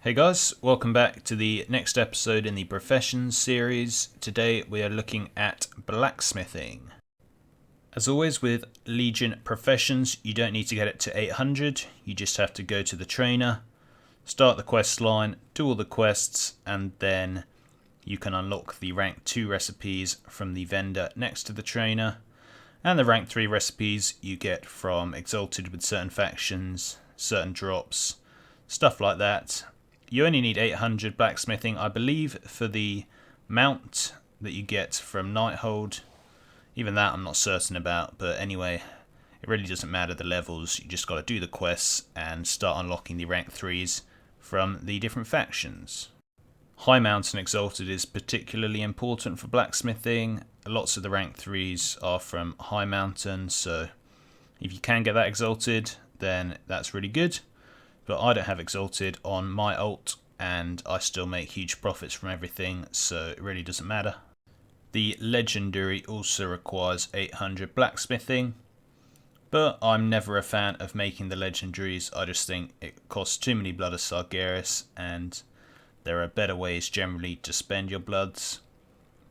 Hey guys, welcome back to the next episode in the Professions series. Today we are looking at blacksmithing. As always with Legion Professions, you don't need to get it to 800, you just have to go to the trainer, start the quest line, do all the quests, and then you can unlock the rank 2 recipes from the vendor next to the trainer, and the rank 3 recipes you get from Exalted with certain factions, certain drops, stuff like that. You only need 800 blacksmithing, I believe, for the mount that you get from Nighthold. Even that I'm not certain about, but anyway, it really doesn't matter the levels. You just got to do the quests and start unlocking the rank 3s from the different factions. High Mount and Exalted is particularly important for blacksmithing. Lots of the rank 3s are from High Mountain, so if you can get that Exalted, then that's really good. But I don't have Exalted on my alt, and I still make huge profits from everything, so it really doesn't matter. The Legendary also requires 800 blacksmithing, but I'm never a fan of making the Legendaries. I just think it costs too many Blood of Sargeras, and there are better ways generally to spend your bloods.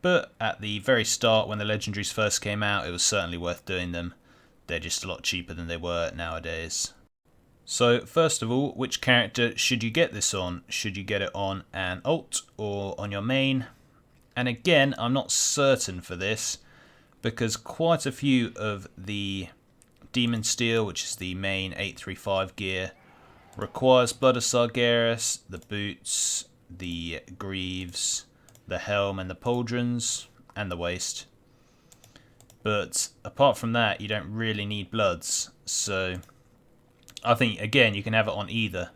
But at the very start, when the Legendaries first came out, it was certainly worth doing them. They're just a lot cheaper than they were nowadays. So first of all, which character should you get this on? Should you get it on an alt or on your main? And again, I'm not certain for this because quite a few of the Demon Steel, which is the main 835 gear, requires Blood of Sargeras, the boots, the greaves, the helm and the pauldrons, and the waist. But apart from that, you don't really need bloods, so I think, again, you can have it on either.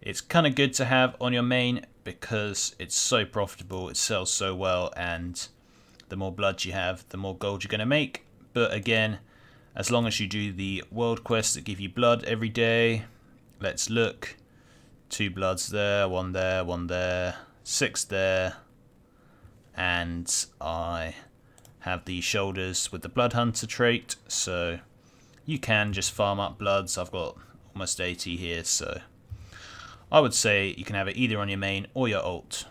It's kind of good to have on your main because it's so profitable, it sells so well, and the more blood you have, the more gold you're going to make. But again, as long as you do the world quests that give you blood every day, let's look. 2 bloods there, 1 there, 1 there, 6 there, and I have the shoulders with the Blood Hunter trait, so you can just farm up bloods. I've got almost 80 here, so I would say you can have it either on your main or your alt.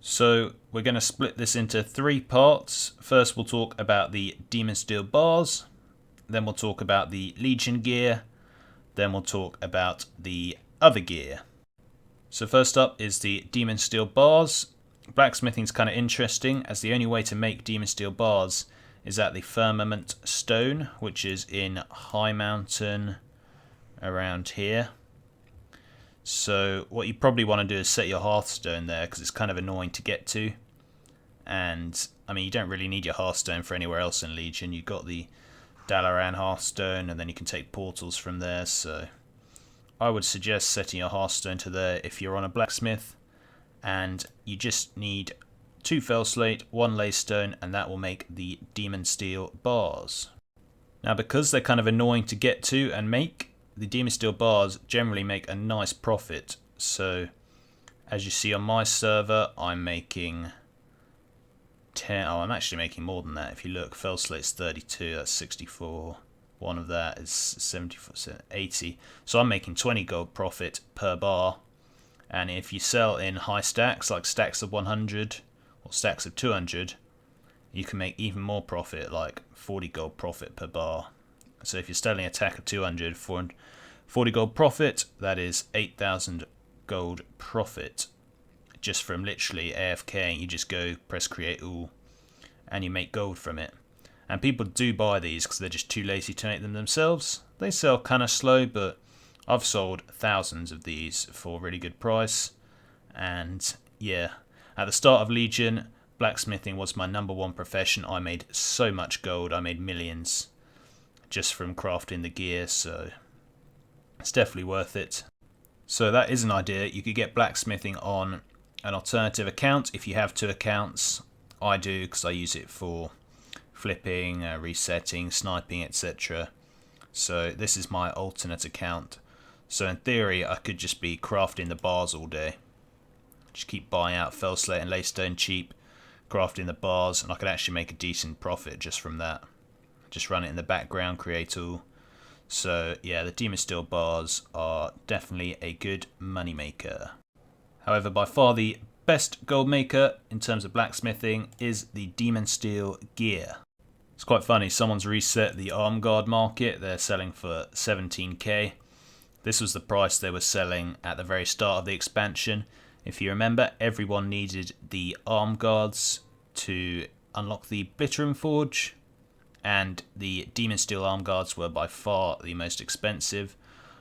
So we're going to split this into 3 parts. First we'll talk about the Demon Steel bars, then we'll talk about the Legion gear, then we'll talk about the other gear. So first up is the Demon Steel bars. Blacksmithing's kind of interesting, as the only way to make Demon Steel bars is at the Firmament Stone, which is in High Mountain around here. So what you probably want to do is set your Hearthstone there, because it's kind of annoying to get to. And I mean, you don't really need your Hearthstone for anywhere else in Legion. You've got the Dalaran Hearthstone, and then you can take portals from there. So I would suggest setting your Hearthstone to there if you're on a blacksmith. And you just need 2 fell slate, 1 laystone, and that will make the Demon Steel bars. Now, because they're kind of annoying to get to and make, the Demon Steel bars generally make a nice profit. So as you see on my server, I'm making 10. Oh, I'm actually making more than that. If you look, fell slate's 32, that's 64. One of that is 74, 80. So I'm making 20 gold profit per bar. And if you sell in high stacks, like stacks of 100 or stacks of 200, you can make even more profit, like 40 gold profit per bar. So if you're selling a stack of 200, 40 gold profit, that is 8,000 gold profit. Just from literally AFKing, you just go press create all, and you make gold from it. And people do buy these because they're just too lazy to make them themselves. They sell kind of slow, but I've sold thousands of these for a really good price. And yeah, at the start of Legion, blacksmithing was my #1 profession. I made so much gold, I made millions just from crafting the gear, so it's definitely worth it. So that is an idea. You could get blacksmithing on an alternative account if you have 2 accounts. I do because I use it for flipping, resetting, sniping, etc. So this is my alternate account. So in theory, I could just be crafting the bars all day. Just keep buying out fell slate and laystone cheap, crafting the bars, and I could actually make a decent profit just from that. Just run it in the background, create all. So yeah, the Demon Steel bars are definitely a good money maker. However, by far the best gold maker in terms of blacksmithing is the Demon Steel gear. It's quite funny, someone's reset the arm guard market. They're selling for 17k. This was the price they were selling at the very start of the expansion. If you remember, everyone needed the arm guards to unlock the Blittering Forge, and the Demon Steel arm guards were by far the most expensive,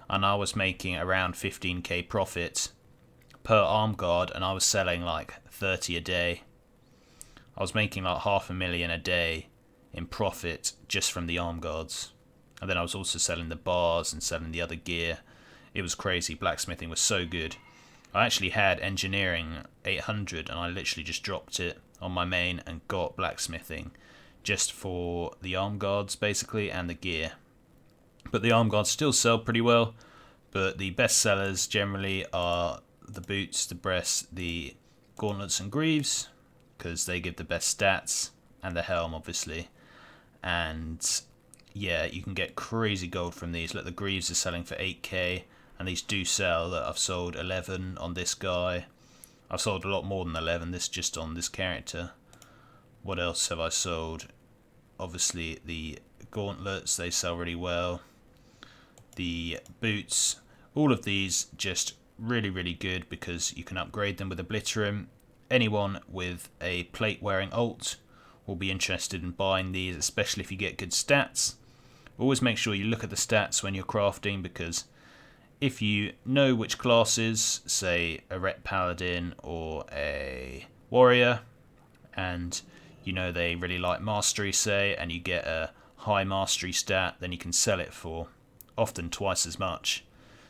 and I was making around 15k profit per arm guard, and I was selling like 30 a day. I was making like $500,000 a day in profit just from the arm guards, and then I was also selling the bars and selling the other gear. It was crazy. Blacksmithing was so good. I actually had engineering 800 and I literally just dropped it on my main and got blacksmithing just for the arm guards basically and the gear. But the arm guards still sell pretty well, but the best sellers generally are the boots, the breasts, the gauntlets and greaves, because they give the best stats, and the helm obviously. And yeah, you can get crazy gold from these. Look, the greaves are selling for 8k, and these do sell. Look, I've sold 11 on this guy. I've sold a lot more than 11, this just on this character. What else have I sold? Obviously the gauntlets, they sell really well. The boots, all of these just really good because you can upgrade them with a Blittering. Anyone with a plate wearing ult will be interested in buying these, especially if you get good stats. Always make sure you look at the stats when you're crafting, because if you know which classes, say a Ret Paladin or a Warrior, and you know they really like Mastery, say, and you get a high Mastery stat, then you can sell it for often twice as much.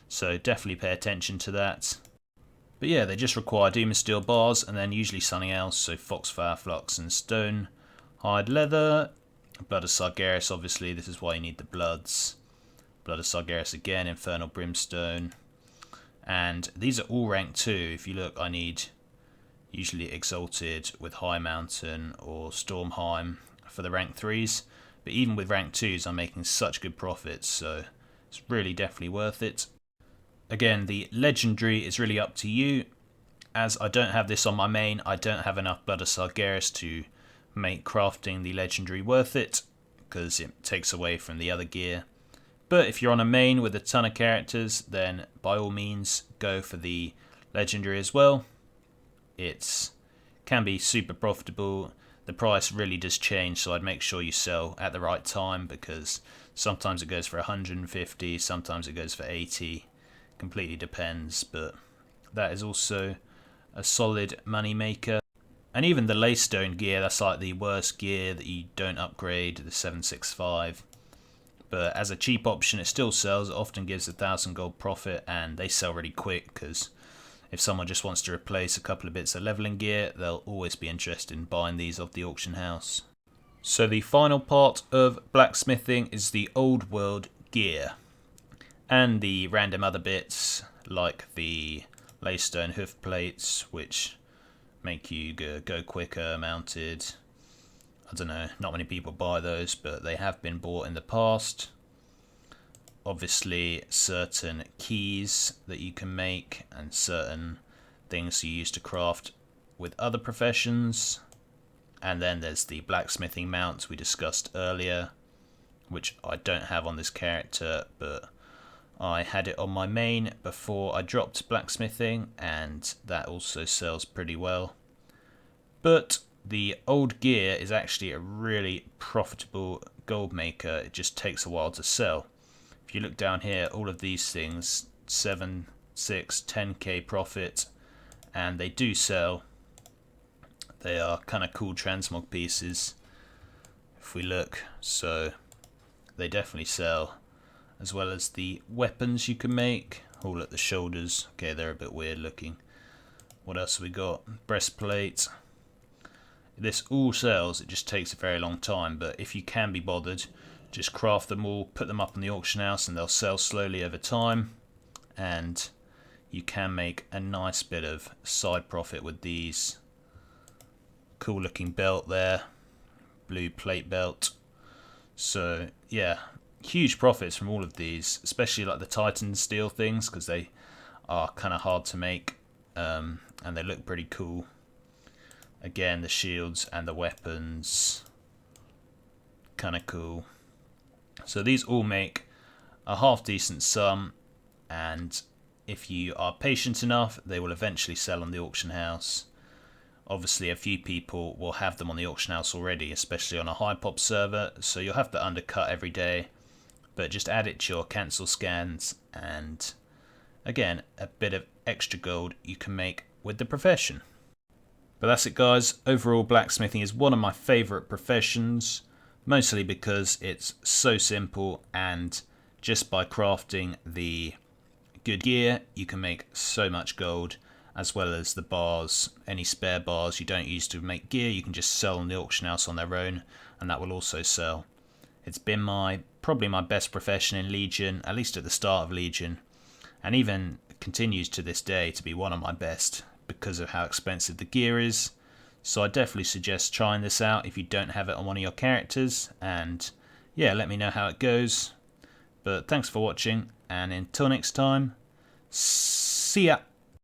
So definitely pay attention to that. But yeah, they just require Demon Steel bars and then usually something else, so Foxfire, Flux and Stone Hide Leather. Blood of Sargeras, obviously, this is why you need the Bloods. Blood of Sargeras again, Infernal Brimstone. And these are all rank 2. If you look, I need usually Exalted with High Mountain or Stormheim for the rank 3s. But even with rank 2s, I'm making such good profits, so it's really definitely worth it. Again, the legendary is really up to you. As I don't have this on my main, I don't have enough Blood of Sargeras to make crafting the legendary worth it, because it takes away from the other gear. But if you're on a main with a ton of characters, then by all means go for the legendary as well. It can be super profitable. The price really does change, so I'd make sure you sell at the right time, because sometimes it goes for 150, sometimes it goes for 80. Completely depends, but that is also a solid money maker. And even the Laystone gear, that's like the worst gear that you don't upgrade, the 7.6.5. But as a cheap option, it still sells. It often gives 1,000 gold profit, and they sell really quick, because if someone just wants to replace a couple of bits of leveling gear, they'll always be interested in buying these off the auction house. So the final part of blacksmithing is the old world gear. And the random other bits, like the Laystone hoof plates, which make you go quicker mounted. I don't know, not many people buy those, but they have been bought in the past. Obviously certain keys that you can make and certain things you use to craft with other professions. And then there's the blacksmithing mount we discussed earlier, which I don't have on this character, but I had it on my main before I dropped blacksmithing, and that also sells pretty well. But the old gear is actually a really profitable gold maker. It just takes a while to sell. If you look down here, all of these things, 7, 6, 10k profit, and they do sell. They are kind of cool transmog pieces, if we look, so they definitely sell. As well as the weapons you can make, all at the shoulders. Okay, they're a bit weird looking. What else have we got? Breastplate. This all sells, it just takes a very long time, but if you can be bothered, just craft them all, put them up in the auction house, and they'll sell slowly over time, and you can make a nice bit of side profit with these. Cool looking belt there, blue plate belt. So yeah, huge profits from all of these, especially like the Titan steel things, because they are kind of hard to make. and they look pretty cool. Again, the shields and the weapons, kind of cool. So these all make a half decent sum, and if you are patient enough, they will eventually sell on the auction house. Obviously, a few people will have them on the auction house already, especially on a high pop server, so you'll have to undercut every day. But just add it to your cancel scans, and again, a bit of extra gold you can make with the profession. But that's it, guys. Overall, blacksmithing is one of my favourite professions, mostly because it's so simple, and just by crafting the good gear, you can make so much gold, as well as the bars. Any spare bars you don't use to make gear, you can just sell on the auction house on their own, and that will also sell. It's been probably my best profession in Legion, at least at the start of Legion, and even continues to this day to be one of my best because of how expensive the gear is. So I definitely suggest trying this out if you don't have it on one of your characters, and yeah, let me know how it goes. But thanks for watching, and until next time, see ya!